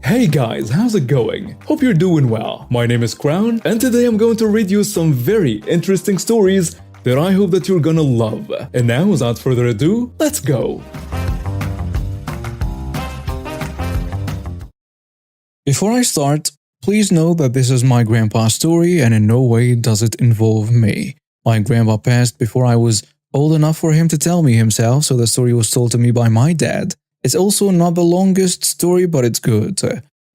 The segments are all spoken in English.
Hey guys, how's it going? Hope you're doing well. My name is Crown, and today I'm going to read you some very interesting stories that I hope that you're gonna love. And now, without further ado, let's go! Before I start, please know that this is my grandpa's story and in no way does it involve me. My grandpa passed before I was old enough for him to tell me himself, so the story was told to me by my dad. It's also not the longest story, but it's good.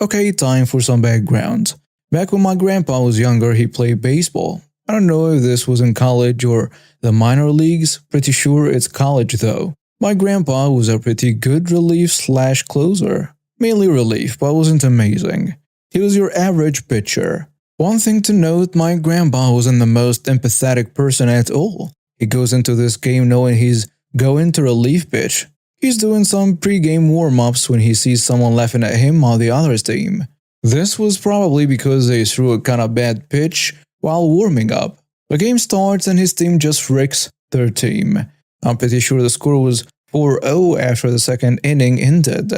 Okay, time for some background. Back when my grandpa was younger, he played baseball. I don't know if this was in college or the minor leagues, pretty sure it's college though. My grandpa was a pretty good relief/closer. Mainly relief, but wasn't amazing. He was your average pitcher. One thing to note, my grandpa wasn't the most empathetic person at all. He goes into this game knowing he's going to relief pitch. He's doing some pre-game warm-ups when he sees someone laughing at him on the other team. This was probably because they threw a kinda bad pitch while warming up. The game starts and his team just wrecks their team. I'm pretty sure the score was 4-0 after the second inning ended.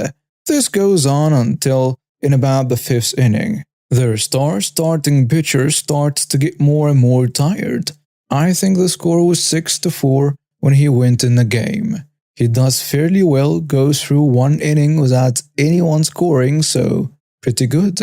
This goes on until in about the fifth inning. Their starting pitcher starts to get more and more tired. I think the score was 6-4 when he went in the game. He does fairly well, goes through one inning without anyone scoring, so pretty good.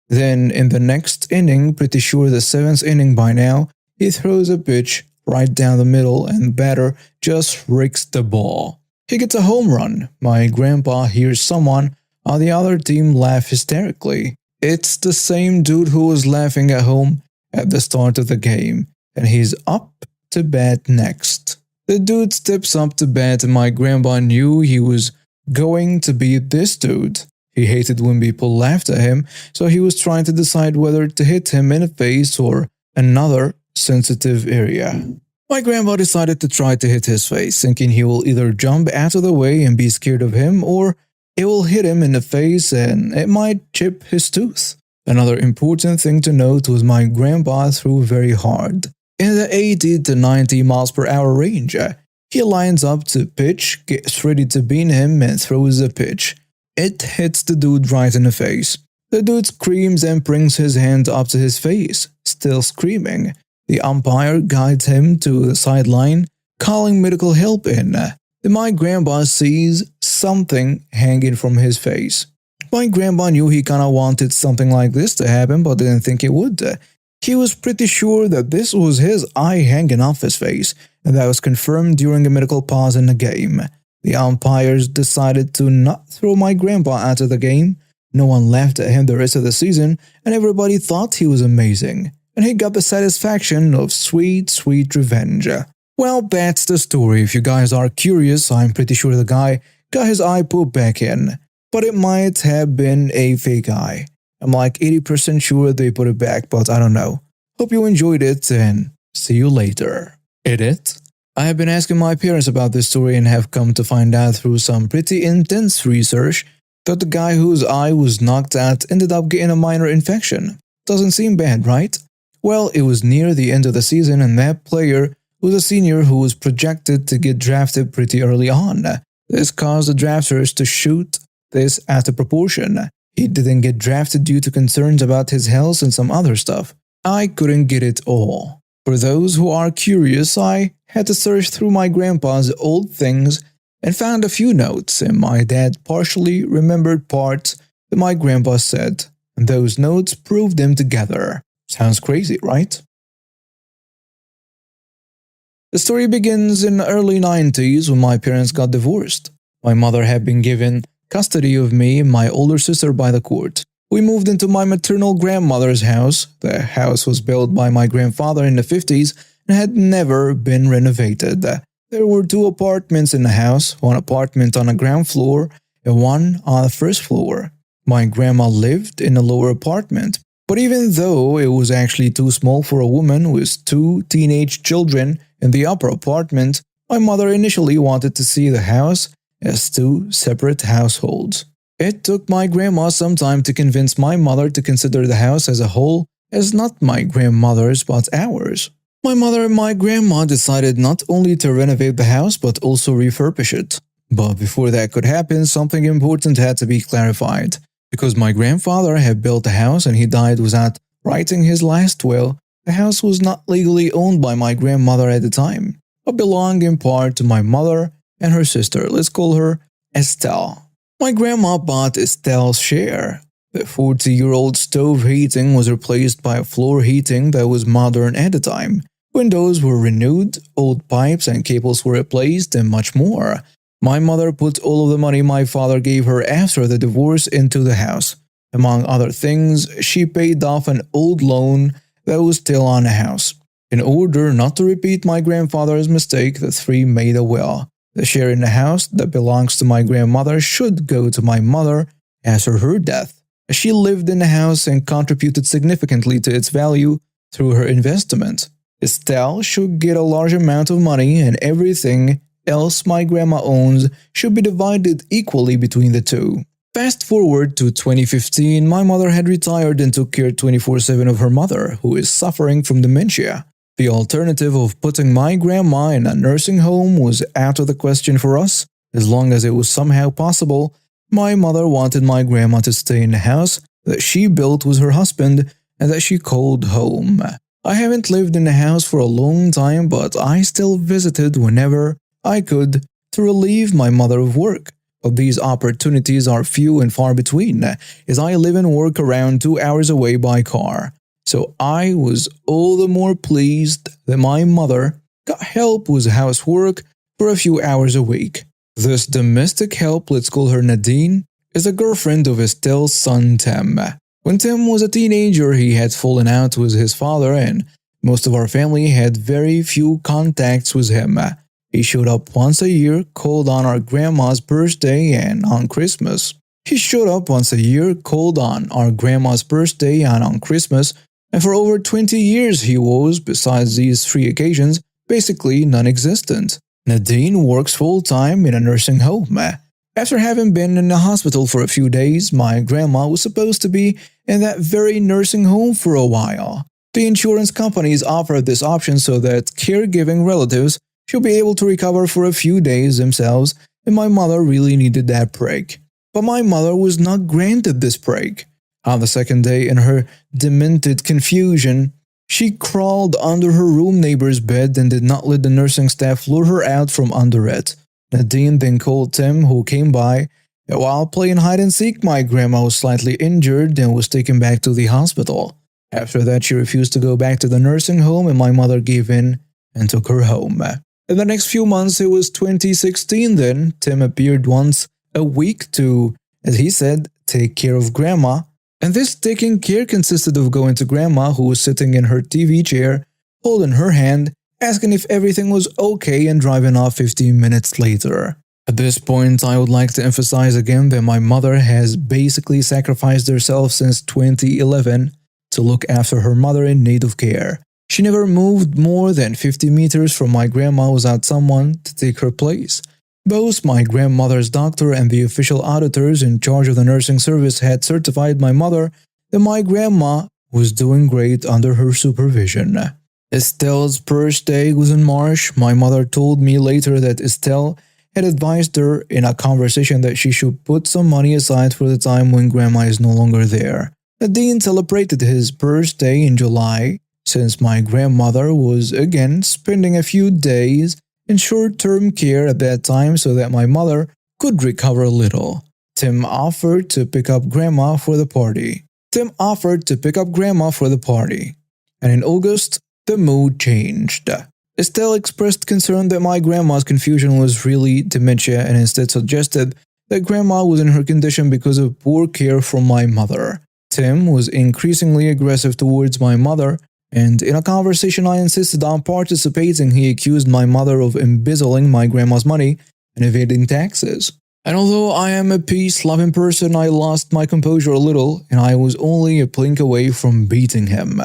Then in the next inning, pretty sure the seventh inning by now, he throws a pitch right down the middle and the batter just rakes the ball. He gets a home run. My grandpa hears someone on the other team laugh hysterically. It's the same dude who was laughing at home at the start of the game, and he's up to bat next. The dude steps up to bat and my grandpa knew he was going to be this dude. He hated when people laughed at him, so he was trying to decide whether to hit him in the face or another sensitive area. My grandpa decided to try to hit his face, thinking he will either jump out of the way and be scared of him, or it will hit him in the face and it might chip his tooth. Another important thing to note was my grandpa threw very hard. In the 80 to 90 miles per hour range, he lines up to pitch, gets ready to bean him and throws the pitch. It hits the dude right in the face. The dude screams and brings his hand up to his face, still screaming. The umpire guides him to the sideline, calling medical help in. Then my grandpa sees something hanging from his face. My grandpa knew he kinda wanted something like this to happen, but didn't think it would. He was pretty sure that this was his eye hanging off his face, and that was confirmed during a medical pause in the game. The umpires decided to not throw my grandpa out of the game. No one laughed at him the rest of the season, and everybody thought he was amazing. And he got the satisfaction of sweet, sweet revenge. Well, that's the story. If you guys are curious, I'm pretty sure the guy got his eye put back in. But it might have been a fake eye. I'm like 80% sure they put it back, but I don't know. Hope you enjoyed it and see you later. Edit. I have been asking my parents about this story and have come to find out through some pretty intense research that the guy whose eye was knocked out ended up getting a minor infection. Doesn't seem bad, right? Well, it was near the end of the season and that player was a senior who was projected to get drafted pretty early on. This caused the drafters to shoot this out of proportion. He didn't get drafted due to concerns about his health and some other stuff. I couldn't get it all. For those who are curious, I had to search through my grandpa's old things and found a few notes, and my dad partially remembered parts that my grandpa said, and those notes proved them together. Sounds crazy, right? The story begins in the early 90s when my parents got divorced. My mother had been given custody of me and my older sister by the court. We moved into my maternal grandmother's house. The house was built by my grandfather in the 50s and had never been renovated. There were 2 apartments in the house, one apartment on the ground floor and one on the first floor. My grandma lived in the lower apartment, but even though it was actually too small for a woman with 2 teenage children in the upper apartment, my mother initially wanted to see the house as 2 separate households. It took my grandma some time to convince my mother to consider the house as a whole as not my grandmother's but ours. My mother and my grandma decided not only to renovate the house but also refurbish it. But before that could happen, something important had to be clarified. Because my grandfather had built a house and he died without writing his last will, the house was not legally owned by my grandmother at the time, but belonged in part to my mother and her sister. Let's call her Estelle. My grandma bought Estelle's share. The 40-year-old stove heating was replaced by a floor heating that was modern at the time. Windows were renewed, old pipes and cables were replaced, and much more. My mother put all of the money my father gave her after the divorce into the house. Among other things, she paid off an old loan that was still on the house. In order not to repeat my grandfather's mistake, the three made a will. The share in the house that belongs to my grandmother should go to my mother after her death. She lived in the house and contributed significantly to its value through her investment. Estelle should get a large amount of money, and everything else my grandma owns should be divided equally between the two. Fast forward to 2015, my mother had retired and took care 24/7 of her mother, who is suffering from dementia. The alternative of putting my grandma in a nursing home was out of the question for us. As long as it was somehow possible, my mother wanted my grandma to stay in the house that she built with her husband and that she called home. I haven't lived in the house for a long time, but I still visited whenever I could to relieve my mother of work. But these opportunities are few and far between, as I live and work around 2 hours away by car. So I was all the more pleased that my mother got help with housework for a few hours a week. This domestic help, let's call her Nadine, is a girlfriend of Estelle's son Tim. When Tim was a teenager, he had fallen out with his father, and most of our family had very few contacts with him. He showed up once a year, called on our grandma's birthday and on Christmas. And for over 20 years he was, besides these 3 occasions, basically non-existent. Nadine works full-time in a nursing home. After having been in the hospital for a few days, my grandma was supposed to be in that very nursing home for a while. The insurance companies offered this option so that caregiving relatives should be able to recover for a few days themselves, and my mother really needed that break. But my mother was not granted this break. On the second day, in her demented confusion, she crawled under her room neighbor's bed and did not let the nursing staff lure her out from under it. Nadine then called Tim, who came by, and while playing hide-and-seek, my grandma was slightly injured and was taken back to the hospital. After that, she refused to go back to the nursing home, and my mother gave in and took her home. In the next few months, it was 2016 then, Tim appeared once a week to, as he said, take care of grandma. And this taking care consisted of going to grandma, who was sitting in her TV chair, holding her hand, asking if everything was okay, and driving off 15 minutes later. At this point, I would like to emphasize again that my mother has basically sacrificed herself since 2011 to look after her mother in need of care. She never moved more than 50 meters from my grandma without someone to take her place. Both my grandmother's doctor and the official auditors in charge of the nursing service had certified my mother that my grandma was doing great under her supervision. Estelle's birthday was in March. My mother told me later that Estelle had advised her in a conversation that she should put some money aside for the time when grandma is no longer there. Nadine celebrated his birthday in July, since my grandmother was again spending a few days in short-term care at that time so that my mother could recover a little. Tim offered to pick up grandma for the party. And in August, the mood changed. Estelle expressed concern that my grandma's confusion was really dementia and instead suggested that grandma was in her condition because of poor care from my mother. Tim was increasingly aggressive towards my mother, and in a conversation I insisted on participating, he accused my mother of embezzling my grandma's money and evading taxes. And although I am a peace-loving person, I lost my composure a little, and I was only a blink away from beating him.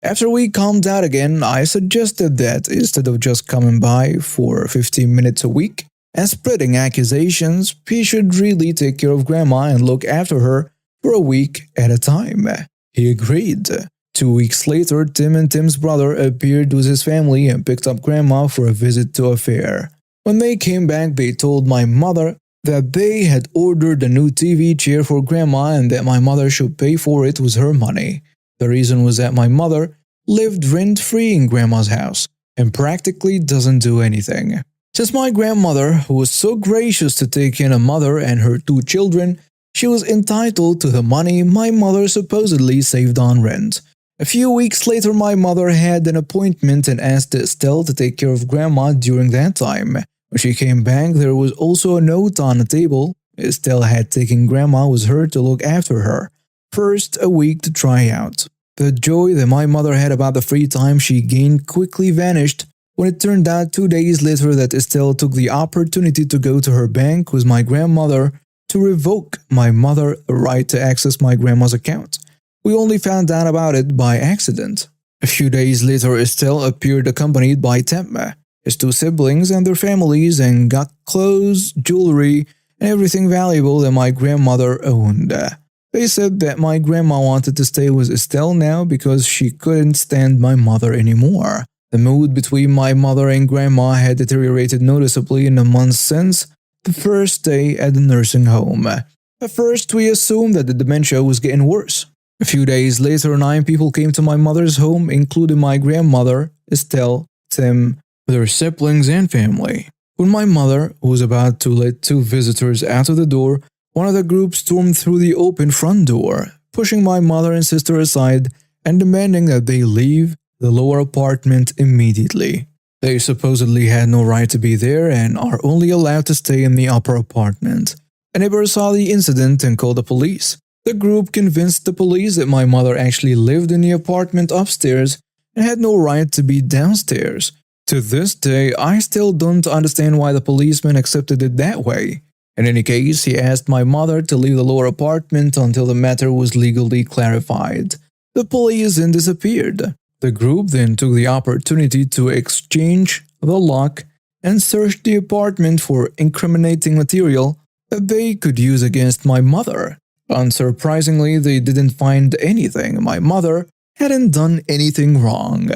After we calmed down again, I suggested that instead of just coming by for 15 minutes a week and spreading accusations, he should really take care of grandma and look after her for a week at a time. He agreed. 2 weeks later, Tim and Tim's brother appeared with his family and picked up grandma for a visit to a fair. When they came back, they told my mother that they had ordered a new TV chair for Grandma and that my mother should pay for it with her money. The reason was that my mother lived rent-free in Grandma's house and practically doesn't do anything. Since my grandmother, who was so gracious to take in a mother and her two children, she was entitled to the money my mother supposedly saved on rent. A few weeks later, my mother had an appointment and asked Estelle to take care of Grandma during that time. When she came back, there was also a note on the table. Estelle had taken Grandma with her to look after her. First, a week to try out. The joy that my mother had about the free time she gained quickly vanished when it turned out 2 days later that Estelle took the opportunity to go to her bank with my grandmother to revoke my mother the right to access my grandma's account. We only found out about it by accident. A few days later, Estelle appeared accompanied by Temma, his two siblings and their families, and got clothes, jewelry, and everything valuable that my grandmother owned. They said that my grandma wanted to stay with Estelle now because she couldn't stand my mother anymore. The mood between my mother and Grandma had deteriorated noticeably in the months since the first day at the nursing home. At first, we assumed that the dementia was getting worse. A few days later, 9 people came to my mother's home, including my grandmother, Estelle, Tim, their siblings and family. When my mother was about to let 2 visitors out of the door, one of the group stormed through the open front door, pushing my mother and sister aside and demanding that they leave the lower apartment immediately. They supposedly had no right to be there and are only allowed to stay in the upper apartment. A neighbor saw the incident and called the police. The group convinced the police that my mother actually lived in the apartment upstairs and had no right to be downstairs. To this day, I still don't understand why the policeman accepted it that way. In any case, he asked my mother to leave the lower apartment until the matter was legally clarified. The police then disappeared. The group then took the opportunity to exchange the lock and searched the apartment for incriminating material that they could use against my mother. Unsurprisingly, they didn't find anything. My mother hadn't done anything wrong.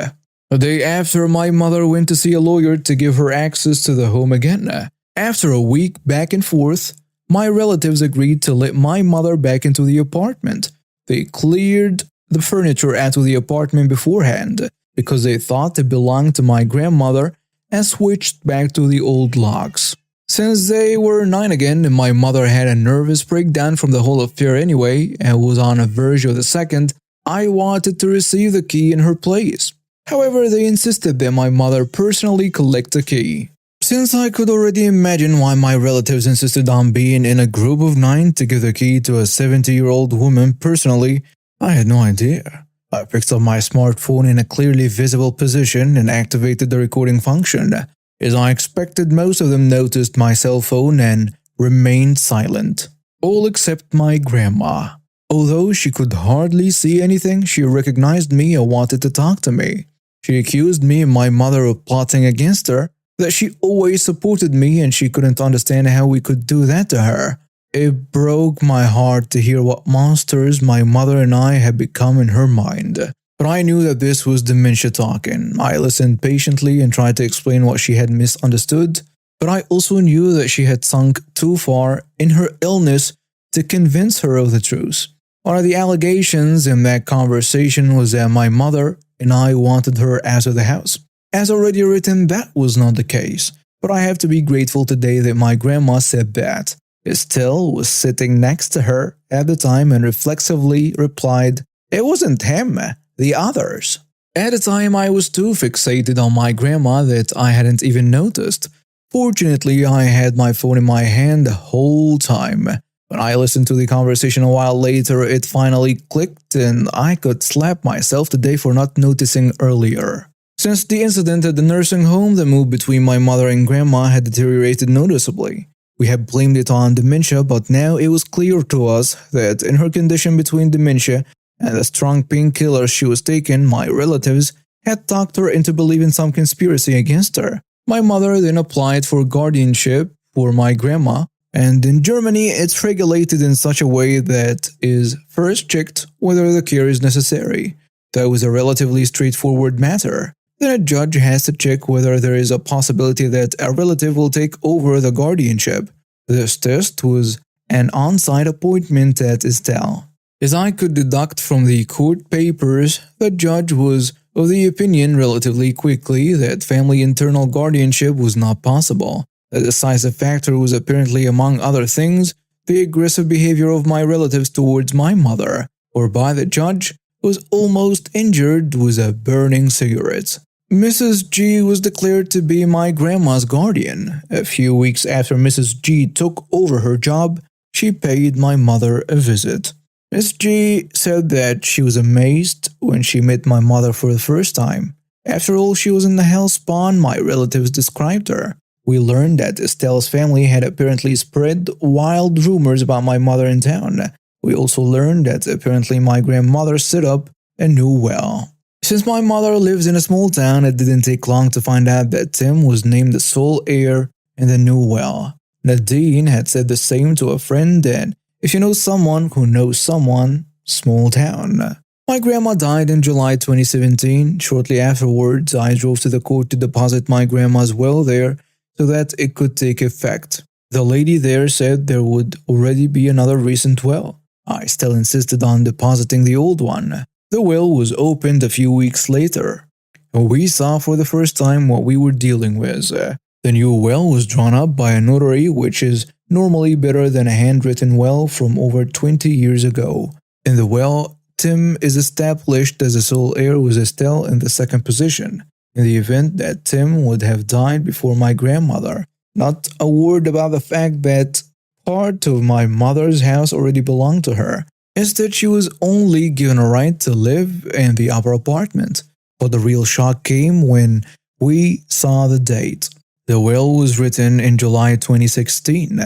The day after, my mother went to see a lawyer to give her access to the home again. After a week back and forth, my relatives agreed to let my mother back into the apartment. They cleared the furniture out of the apartment beforehand because they thought it belonged to my grandmother and switched back to the old locks. Since they were 9 again and my mother had a nervous breakdown from the whole affair anyway and was on the verge of the second, I wanted to receive the key in her place. However, they insisted that my mother personally collect the key. Since I could already imagine why my relatives insisted on being in a group of 9 to give the key to a 70-year-old woman personally, I had no idea. I picked up my smartphone in a clearly visible position and activated the recording function. As I expected, most of them noticed my cell phone and remained silent. All except my grandma. Although she could hardly see anything, she recognized me and wanted to talk to me. She accused me and my mother of plotting against her, that she always supported me and she couldn't understand how we could do that to her. It broke my heart to hear what monsters my mother and I had become in her mind. But I knew that this was dementia talking. I listened patiently and tried to explain what she had misunderstood, but I also knew that she had sunk too far in her illness to convince her of the truth. One of the allegations in that conversation was that my mother and I wanted her out of the house. As already written, that was not the case, but I have to be grateful today that my grandma said that. Estelle was sitting next to her at the time and reflexively replied, "It wasn't him, the others." At the time, I was too fixated on my grandma that I hadn't even noticed. Fortunately, I had my phone in my hand the whole time. When I listened to the conversation a while later, it finally clicked and I could slap myself today for not noticing earlier. Since the incident at the nursing home, the mood between my mother and grandma had deteriorated noticeably. We had blamed it on dementia, but now it was clear to us that in her condition between dementia and the strong painkillers she was taking, my relatives had talked her into believing some conspiracy against her. My mother then applied for guardianship for my grandma, and in Germany it's regulated in such a way that is first checked whether the care is necessary. That was a relatively straightforward matter. Then a judge has to check whether there is a possibility that a relative will take over the guardianship. This test was an on-site appointment at Estelle. As I could deduct from the court papers, the judge was of the opinion relatively quickly that family internal guardianship was not possible. The decisive factor was apparently, among other things, the aggressive behavior of my relatives towards my mother, whereby the judge was almost injured with a burning cigarette. Mrs. G was declared to be my grandma's guardian. A few weeks after Mrs. G took over her job, she paid my mother a visit. Miss G said that she was amazed when she met my mother for the first time. After all, she was in the hell spawn my relatives described her. We learned that Estelle's family had apparently spread wild rumors about my mother in town. We also learned that apparently my grandmother set up a new well. Since my mother lives in a small town, it didn't take long to find out that Tim was named the sole heir in the new well. Nadine had said the same to a friend, and if you know someone who knows someone, small town. My grandma died in July 2017. Shortly afterwards, I drove to the court to deposit my grandma's will there so that it could take effect. The lady there said there would already be another recent will. I still insisted on depositing the old one. The will was opened a few weeks later. We saw for the first time what we were dealing with. The new will was drawn up by a notary, which is normally better than a handwritten will from over 20 years ago. In the will, Tim is established as the sole heir with Estelle in the second position, in the event that Tim would have died before my grandmother. Not a word about the fact that part of my mother's house already belonged to her. Instead, she was only given a right to live in the upper apartment. But the real shock came when we saw the date. The will was written in July 2016,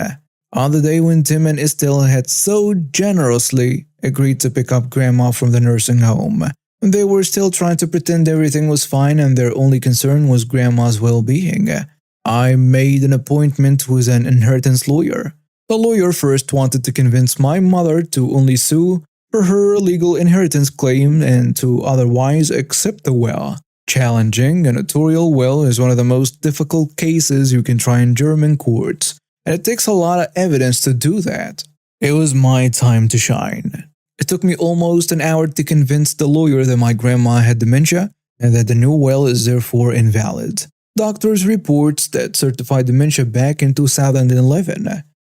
on the day when Tim and Estelle had so generously agreed to pick up Grandma from the nursing home. They were still trying to pretend everything was fine and their only concern was Grandma's well-being. I made an appointment with an inheritance lawyer. The lawyer first wanted to convince my mother to only sue for her legal inheritance claim and to otherwise accept the will. Challenging a notarial will is one of the most difficult cases you can try in German courts, and it takes a lot of evidence to do that. It was my time to shine. It took me almost an hour to convince the lawyer that my grandma had dementia and that the new will is therefore invalid. Doctors' reports that certified dementia back in 2011.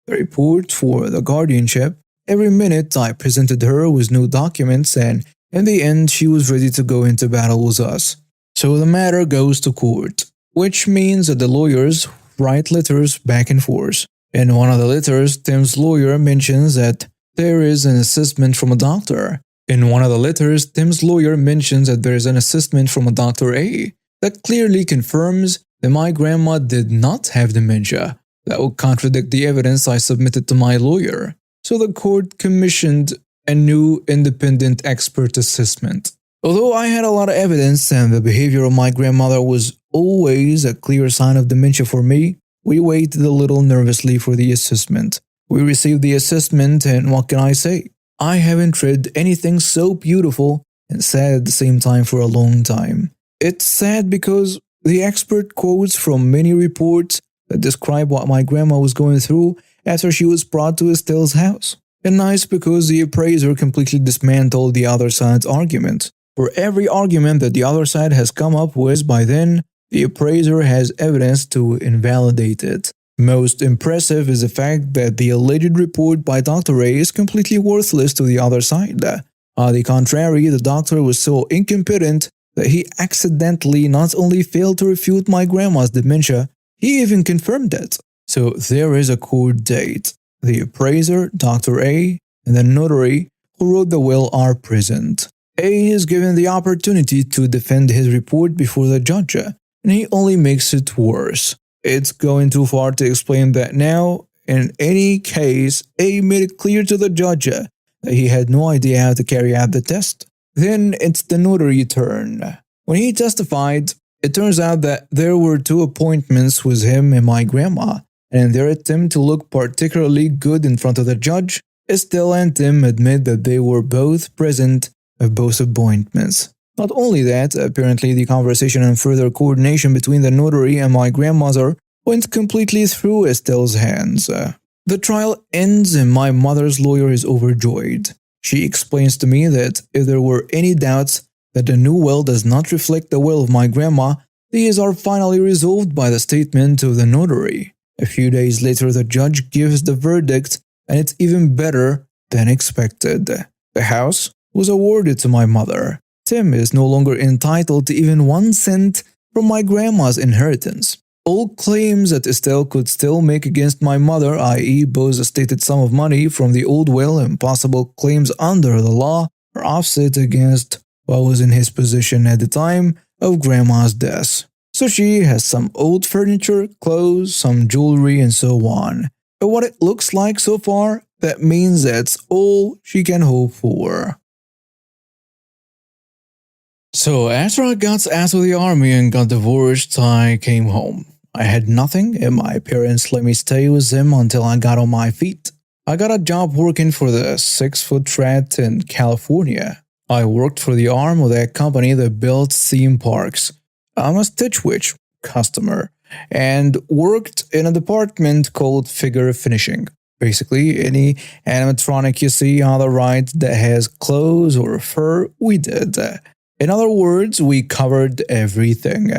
The report for the guardianship. Every minute I presented her with new documents, and in the end she was ready to go into battle with us. So the matter goes to court, which means that the lawyers write letters back and forth. In one of the letters, Tim's lawyer mentions that there is an assessment from a doctor. In one of the letters, Tim's lawyer mentions that there is an assessment from a Dr. A that clearly confirms that my grandma did not have dementia. That would contradict the evidence I submitted to my lawyer. So the court commissioned a new independent expert assessment. Although I had a lot of evidence and the behavior of my grandmother was always a clear sign of dementia for me, we waited a little nervously for the assessment. We received the assessment, and what can I say? I haven't read anything so beautiful and sad at the same time for a long time. It's sad because the expert quotes from many reports that describe what my grandma was going through after she was brought to Estelle's house. And nice because the appraiser completely dismantled the other side's argument. For every argument that the other side has come up with by then, the appraiser has evidence to invalidate it. Most impressive is the fact that the alleged report by Dr. A is completely worthless to the other side. On the contrary, the doctor was so incompetent that he accidentally not only failed to refute my grandma's dementia, he even confirmed it. So there is a court date. The appraiser, Dr. A, and the notary who wrote the will are present. A is given the opportunity to defend his report before the judge, and he only makes it worse. It's going too far to explain that now. In any case, A made it clear to the judge that he had no idea how to carry out the test. Then it's the notary's turn. When he testified, it turns out that there were two appointments with him and my grandma, and in their attempt to look particularly good in front of the judge, Estelle and Tim admit that they were both present at both appointments. Not only that, apparently the conversation and further coordination between the notary and my grandmother went completely through Estelle's hands. The trial ends and my mother's lawyer is overjoyed. She explains to me that if there were any doubts that the new will does not reflect the will of my grandma, these are finally resolved by the statement of the notary. A few days later, the judge gives the verdict, and it's even better than expected. The house was awarded to my mother. Tim is no longer entitled to even 1 cent from my grandma's inheritance. All claims that Estelle could still make against my mother, i.e. Bo's stated sum of money from the old will and possible claims under the law, are offset against what was in his possession at the time of Grandma's death. So she has some old furniture, clothes, some jewelry, and so on. But what it looks like so far, that means that's all she can hope for. So after I got out of the army and got divorced, I came home. I had nothing, and my parents let me stay with them until I got on my feet. I got a job working for the 6 Foot Rat in California. I worked for the arm of that company that built theme parks. I'm a Stitch Witch customer and worked in a department called figure finishing. Basically, any animatronic you see on the right that has clothes or fur, we did. In other words, we covered everything.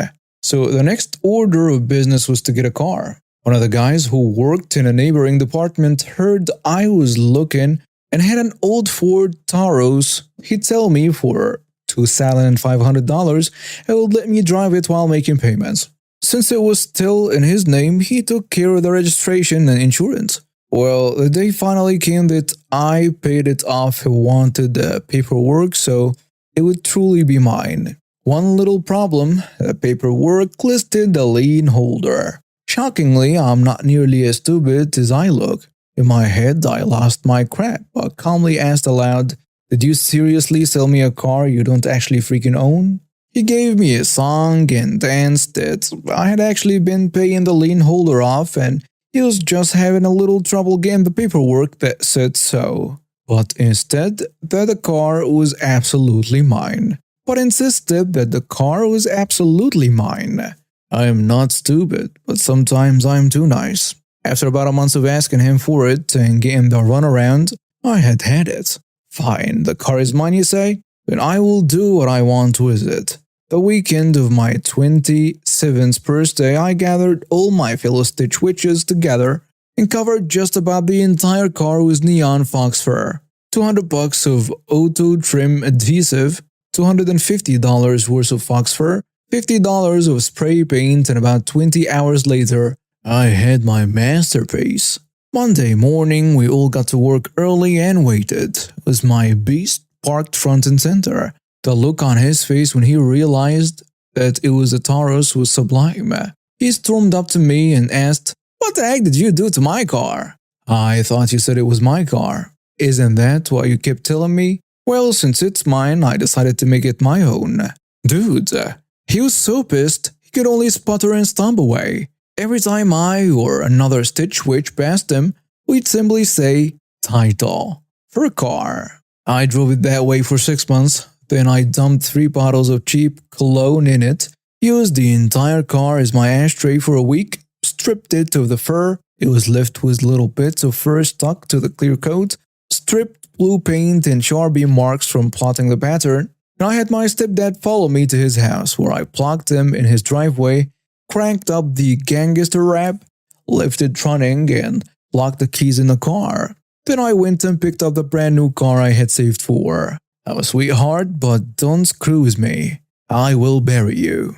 So the next order of business was to get a car. One of the guys who worked in a neighboring department heard I was looking and had an old Ford Taurus. He'd tell me for $2,500 and would let me drive it while making payments. Since it was still in his name, he took care of the registration and insurance. Well, the day finally came that I paid it off and wanted the paperwork, so it would truly be mine. One little problem, the paperwork listed the lien holder. Shockingly, I'm not nearly as stupid as I look. In my head, I lost my crap, but calmly asked aloud, "Did you seriously sell me a car you don't actually freaking own?" He gave me a song and danced that I had actually been paying the lien holder off and he was just having a little trouble getting the paperwork that said so. But instead, that the car was absolutely mine. But insisted that the car was absolutely mine. I am not stupid, but sometimes I'm too nice. After about a month of asking him for it and getting the runaround, I had it. Fine, the car is mine, you say? Then I will do what I want with it. The weekend of my 27th birthday, I gathered all my fellow Stitch Witches together and covered just about the entire car with neon fox fur. $200 of auto trim adhesive, $250 worth of fox fur, $50 of spray paint, and about 20 hours later, I had my masterpiece. Monday morning, we all got to work early and waited, with my beast parked front and center. The look on his face when he realized that it was a Taurus was sublime. He stormed up to me and asked, "What the heck did you do to my car?" "I thought you said it was my car." "Isn't that what you kept telling me?" "Well, since it's mine, I decided to make it my own." Dude, he was so pissed, he could only sputter and stumble away. Every time I or another Stitch Witch passed him, we'd simply say, "Title for a car." I drove it that way for 6 months. Then I dumped 3 bottles of cheap cologne in it, used the entire car as my ashtray for a week, stripped it of the fur. It was left with little bits of fur stuck to the clear coat, stripped blue paint and Sharpie marks from plotting the pattern, and I had my stepdad follow me to his house where I plugged him in his driveway, cranked up the gangster rap, lifted running, and locked the keys in the car. Then I went and picked up the brand new car I had saved for. I'm a sweetheart, but don't screw with me. I will bury you.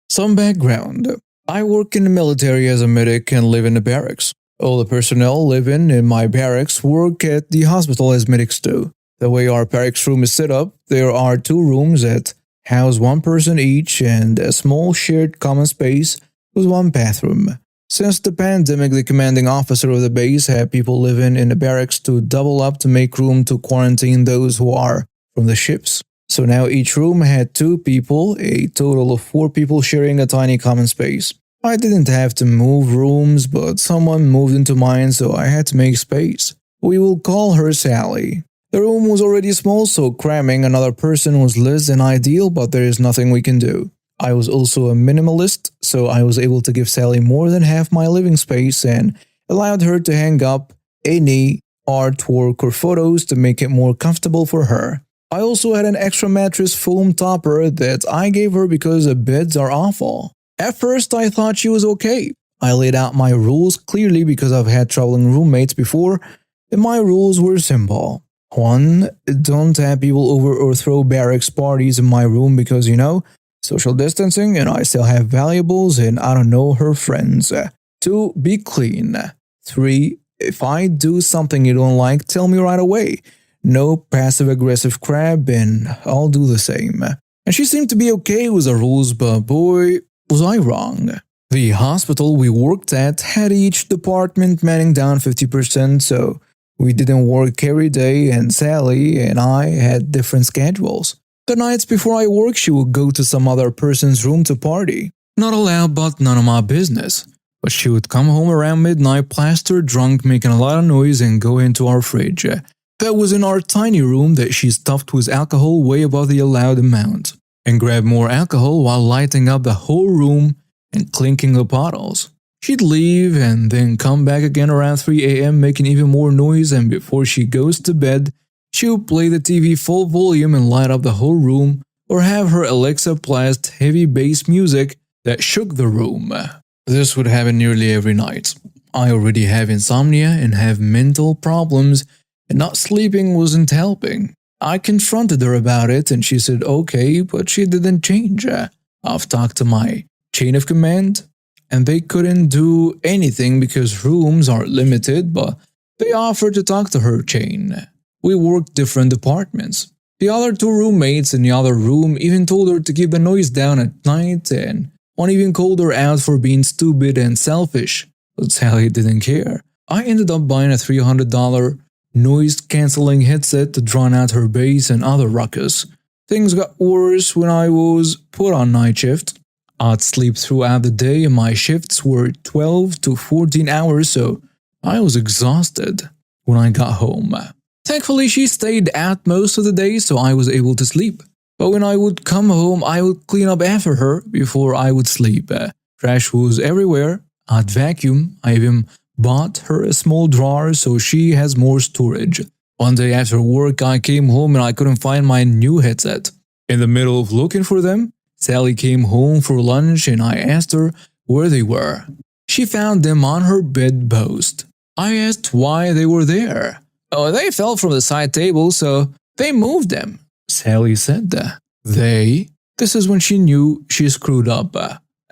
Some background. I work in the military as a medic and live in the barracks. All the personnel living in my barracks work at the hospital as medics too. The way our barracks room is set up, there are 2 rooms that house 1 person each and a small shared common space with 1 bathroom. Since the pandemic, the commanding officer of the base had people living in the barracks to double up to make room to quarantine those who are from the ships. So now each room had 2 people, a total of 4 people sharing a tiny common space. I didn't have to move rooms, but someone moved into mine, so I had to make space. We will call her Sally. The room was already small, so cramming another person was less than ideal, but there is nothing we can do. I was also a minimalist, so I was able to give Sally more than half my living space and allowed her to hang up any artwork or photos to make it more comfortable for her. I also had an extra mattress foam topper that I gave her because the beds are awful. At first, I thought she was okay. I laid out my rules clearly because I've had traveling roommates before, and my rules were simple. 1. Don't have people over or throw barracks parties in my room because, social distancing and I still have valuables and I don't know her friends. 2. Be clean. 3. If I do something you don't like, tell me right away. No passive-aggressive crap and I'll do the same. And she seemed to be okay with the rules, but boy, was I wrong. The hospital we worked at had each department manning down 50%, so we didn't work every day and Sally and I had different schedules. The nights before I worked, she would go to some other person's room to party. Not allowed, but none of my business. But she would come home around midnight, plastered drunk, making a lot of noise and go into our fridge. That was in our tiny room that she stuffed with alcohol way above the allowed amount, and grab more alcohol while lighting up the whole room and clinking the bottles. She'd leave and then come back again around 3 a.m. making even more noise, and before she goes to bed, she would play the TV full volume and light up the whole room, or have her Alexa blast heavy bass music that shook the room. This would happen nearly every night. I already have insomnia and have mental problems, and not sleeping wasn't helping. I confronted her about it and she said okay, but she didn't change. I've talked to my chain of command, and they couldn't do anything because rooms are limited, but they offered to talk to her chain. We worked different departments. The other 2 roommates in the other room even told her to keep the noise down at night, and one even called her out for being stupid and selfish, but Sally didn't care. I ended up buying a $300 noise-canceling headset to drown out her bass and other ruckus. Things got worse when I was put on night shift. I'd sleep throughout the day and my shifts were 12 to 14 hours, so I was exhausted when I got home. Thankfully, she stayed out most of the day, so I was able to sleep. But when I would come home, I would clean up after her before I would sleep. Trash was everywhere. I'd vacuum. I even bought her a small drawer so she has more storage. One day after work, I came home and I couldn't find my new headset. In the middle of looking for them, Sally came home for lunch and I asked her where they were. She found them on her bedpost. I asked why they were there. Oh, they fell from the side table, so they moved them, Sally said. They? This is when she knew she screwed up.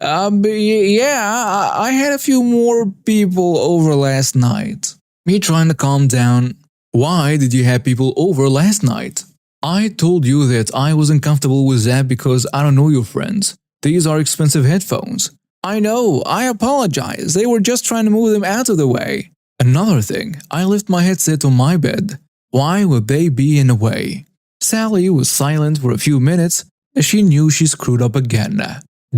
Yeah, I had a few more people over last night. Me trying to calm down. Why did you have people over last night? I told you that I wasn't comfortable with that because I don't know your friends. These are expensive headphones. I know, I apologize. They were just trying to move them out of the way. Another thing, I left my headset on my bed. Why would they be in the way? Sally was silent for a few minutes as she knew she screwed up again.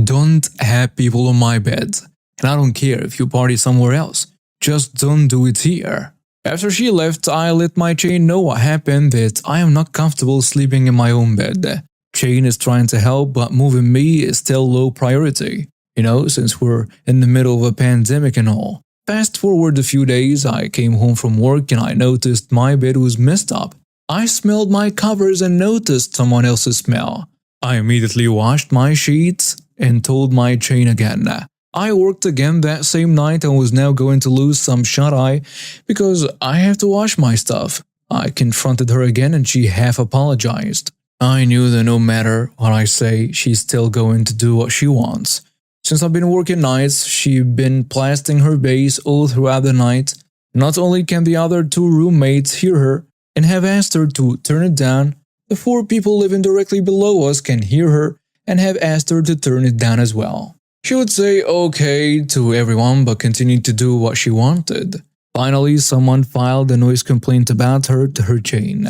Don't have people on my bed. And I don't care if you party somewhere else. Just don't do it here. After she left, I let my chain know what happened, that I am not comfortable sleeping in my own bed. Chain is trying to help, but moving me is still low priority. Since we're in the middle of a pandemic and all. Fast forward a few days, I came home from work and I noticed my bed was messed up. I smelled my covers and noticed someone else's smell. I immediately washed my sheets and told my chain again. I worked again that same night and was now going to lose some shut-eye because I have to wash my stuff. I confronted her again and she half apologized. I knew that no matter what I say, she's still going to do what she wants. Since I've been working nights, she's been blasting her bass all throughout the night. Not only can the other 2 roommates hear her and have asked her to turn it down, the 4 people living directly below us can hear her and have asked her to turn it down as well. She would say okay to everyone but continued to do what she wanted. Finally, someone filed a noise complaint about her to her chain.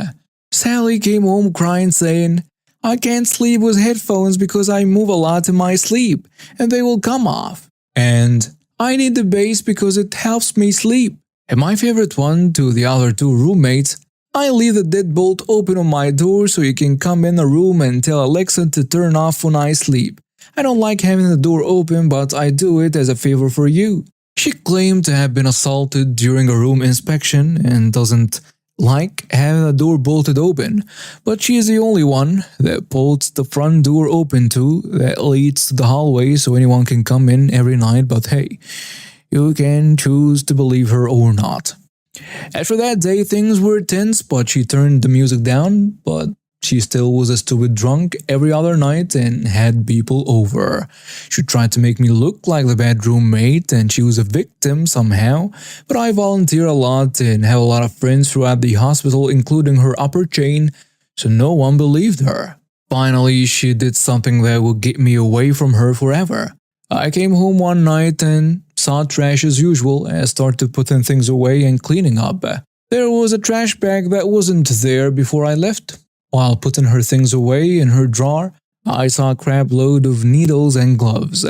Sally came home crying saying, I can't sleep with headphones because I move a lot in my sleep and they will come off. And I need the bass because it helps me sleep. And my favorite one to the other 2 roommates, I leave the deadbolt open on my door so you can come in the room and tell Alexa to turn off when I sleep. I don't like having the door open, but I do it as a favor for you. She claimed to have been assaulted during a room inspection and doesn't like having the door bolted open, but she is the only one that bolts the front door open too that leads to the hallway so anyone can come in every night, but hey, you can choose to believe her or not. After that day, things were tense, but she turned the music down, but she still was a stupid drunk every other night and had people over. She tried to make me look like the bad roommate and she was a victim somehow, but I volunteer a lot and have a lot of friends throughout the hospital, including her upper chain, so no one believed her. Finally, she did something that would get me away from her forever. I came home one night and saw trash as usual and started putting things away and cleaning up. There was a trash bag that wasn't there before I left. While putting her things away in her drawer, I saw a crap load of needles and gloves,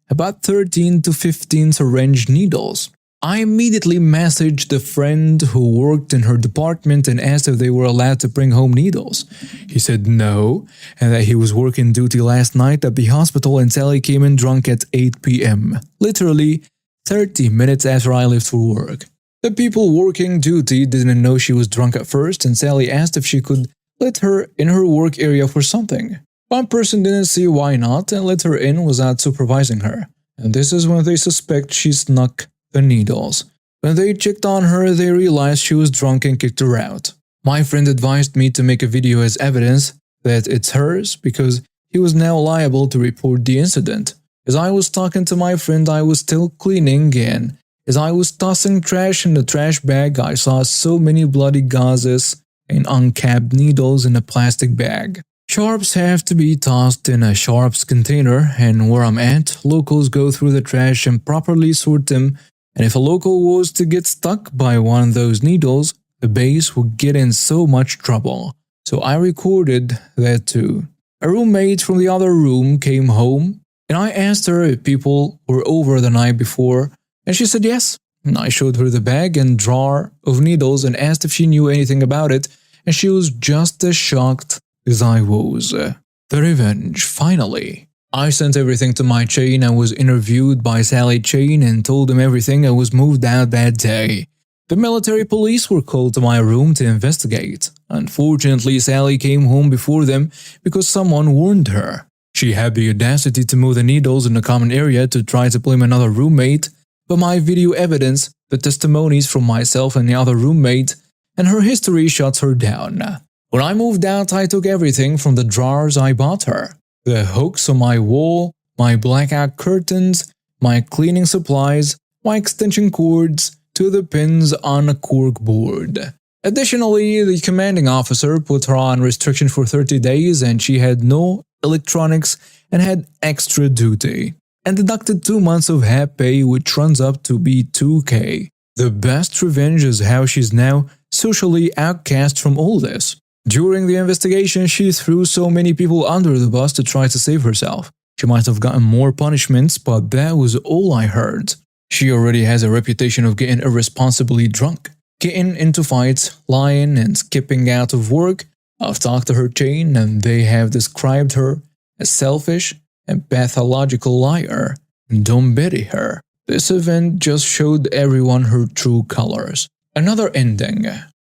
about 13 to 15 syringe needles. I immediately messaged a friend who worked in her department and asked if they were allowed to bring home needles. He said no, and that he was working duty last night at the hospital and Sally came in drunk at 8 p.m., literally 30 minutes after I left for work. The people working duty didn't know she was drunk at first, and Sally asked if she could let her in her work area for something. One person didn't see why not and let her in without supervising her. And this is when they suspect she snuck the needles. When they checked on her, they realized she was drunk and kicked her out. My friend advised me to make a video as evidence that it's hers because he was now liable to report the incident. As I was talking to my friend, I was still cleaning, and as I was tossing trash in the trash bag, I saw so many bloody gauzes and uncapped needles in a plastic bag. Sharps have to be tossed in a sharps container, and where I'm at, locals go through the trash and properly sort them, and if a local was to get stuck by one of those needles, the base would get in so much trouble. So I recorded that too. A roommate from the other room came home, and I asked her if people were over the night before, and she said yes. And I showed her the bag and drawer of needles and asked if she knew anything about it, and she was just as shocked as I was. The revenge, finally. I sent everything to my chain and was interviewed by Sally Chain and told him everything and was moved out that day. The military police were called to my room to investigate. Unfortunately, Sally came home before them because someone warned her. She had the audacity to move the needles in a common area to try to blame another roommate, but my video evidence, the testimonies from myself and the other roommate, and her history shuts her down. When I moved out, I took everything from the drawers I bought her. The hooks on my wall, my blackout curtains, my cleaning supplies, my extension cords, to the pins on a cork board. Additionally, the commanding officer put her on restriction for 30 days and she had no electronics and had extra duty, and deducted 2 months of half pay, which runs up to be $2,000. The best revenge is how she's now socially outcast from all this. During the investigation, she threw so many people under the bus to try to save herself. She might have gotten more punishments, but that was all I heard. She already has a reputation of getting irresponsibly drunk, getting into fights, lying and skipping out of work. I've talked to her chain and they have described her as selfish and pathological liar. Don't betty her. This event just showed everyone her true colors. Another ending.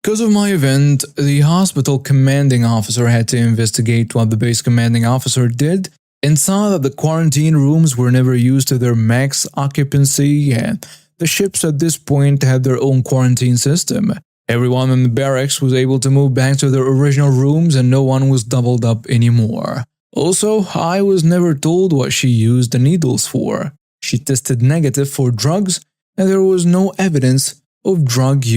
Because of my event, the hospital commanding officer had to investigate what the base commanding officer did and saw that the quarantine rooms were never used to their max occupancy and the ships at this point had their own quarantine system. Everyone in the barracks was able to move back to their original rooms and no one was doubled up anymore. Also, I was never told what she used the needles for. She tested negative for drugs and there was no evidence of drug use.